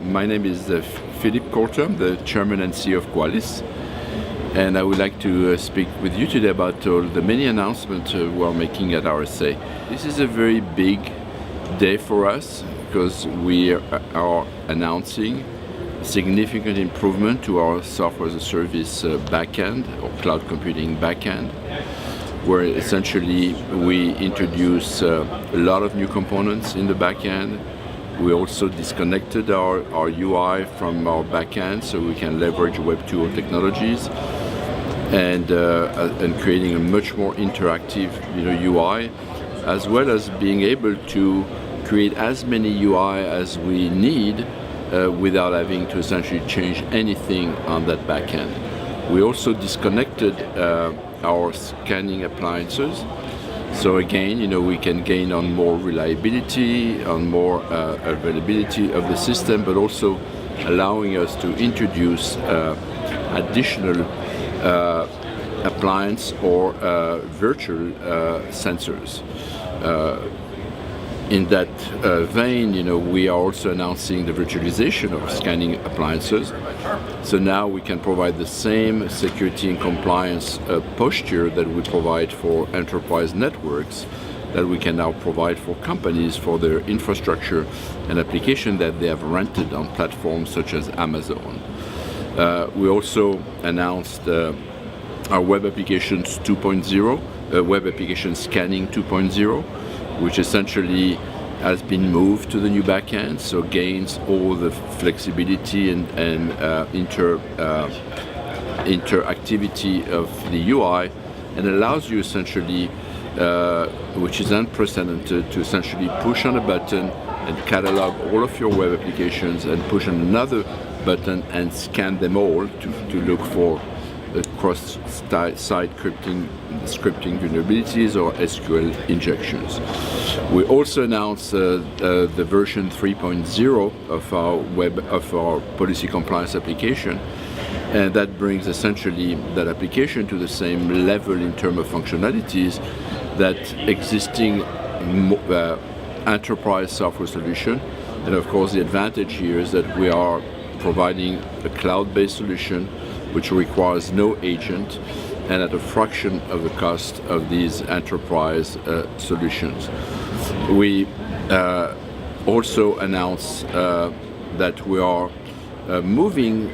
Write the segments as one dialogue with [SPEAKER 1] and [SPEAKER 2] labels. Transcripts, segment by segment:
[SPEAKER 1] My name is Philippe Courtot. I'm the Chairman and CEO of Qualys. And I would like to speak with you today about the many announcements we're making at RSA. This is a very big day for us because we are announcing significant improvement to our software as a service backend or cloud computing backend, where essentially we introduce a lot of new components in the backend. We also disconnected our UI from our backend so we can leverage Web 2.0 technologies and creating a much more interactive UI, as well as being able to create as many UI as we need without having to essentially change anything on that backend. We also disconnected our scanning appliances. So again, we can gain on more reliability, on more availability of the system, but also allowing us to introduce additional appliance or virtual sensors. In that vein, we are also announcing the virtualization of scanning appliances. So now we can provide the same security and compliance posture that we provide for enterprise networks that we can now provide for companies for their infrastructure and application that they have rented on platforms such as Amazon. We also announced our Web Applications 2.0, Web Application Scanning 2.0, which essentially has been moved to the new backend, so gains all the flexibility and interactivity of the UI, and allows you essentially, which is unprecedented, to essentially push on a button and catalog all of your web applications and push on another button and scan them all to look for cross-site scripting vulnerabilities or SQL injections. We also announced the version 3.0 of our policy compliance application, and that brings essentially that application to the same level in terms of functionalities that existing enterprise software solution. And of course, the advantage here is that we are providing a cloud-based solution which requires no agent and at a fraction of the cost of these enterprise solutions. We also announced that we are moving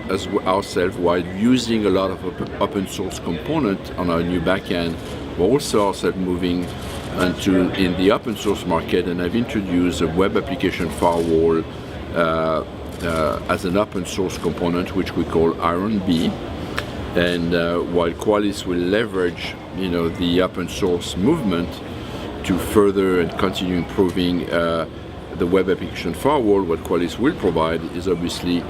[SPEAKER 1] ourselves while using a lot of open source component on our new backend. We're also ourselves moving in the open source market, and I've introduced a web application firewall as an open source component, which we call Iron B. And while Qualys will leverage, the open source movement to further and continue improving the web application firewall, what Qualys will provide is obviously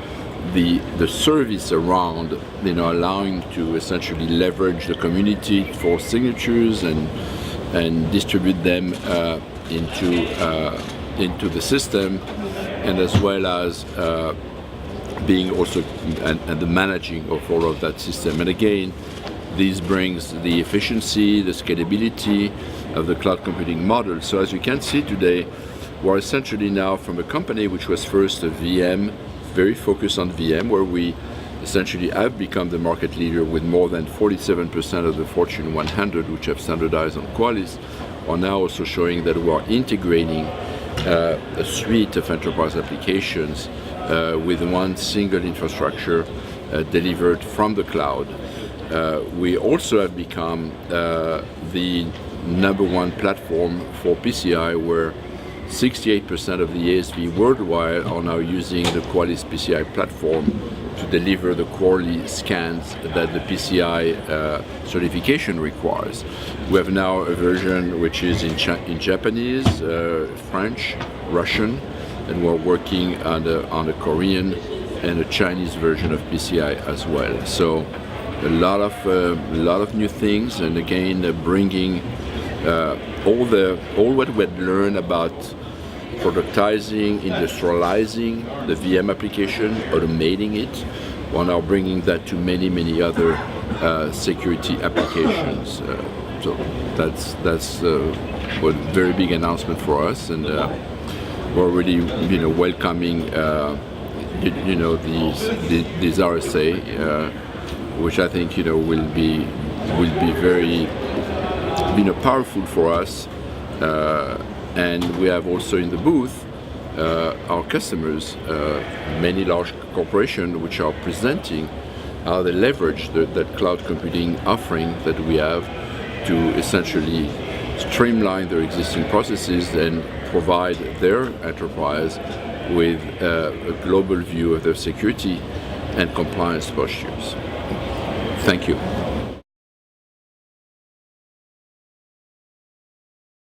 [SPEAKER 1] the service around, allowing to essentially leverage the community for signatures and distribute them into the system, and as well as being also and the managing of all of that system. And again, this brings the efficiency, the scalability of the cloud computing model. So as you can see today, we're essentially now from a company which was first a VM, very focused on VM, where we essentially have become the market leader with more than 47% of the Fortune 100 which have standardized on Qualys, are now also showing that we are integrating a suite of enterprise applications with one single infrastructure delivered from the cloud. We also have become the number one platform for PCI, where 68% of the ASV worldwide are now using the Qualys PCI platform to deliver the quality scans that the PCI certification requires. We have now a version which is in Japanese, French, Russian, and we're working on a Korean and a Chinese version of PCI as well. So a lot of new things, and again bringing all what we had learned about productizing, industrializing the VM application, automating it. We're now bringing that to many other security applications. So that's a very big announcement for us, and we're already welcoming these RSA, which I think will be very powerful for us. And we have also in the booth our customers, many large corporations, which are presenting how they leverage that cloud computing offering that we have to essentially streamline their existing processes and provide their enterprise with a global view of their security and compliance postures. Thank you.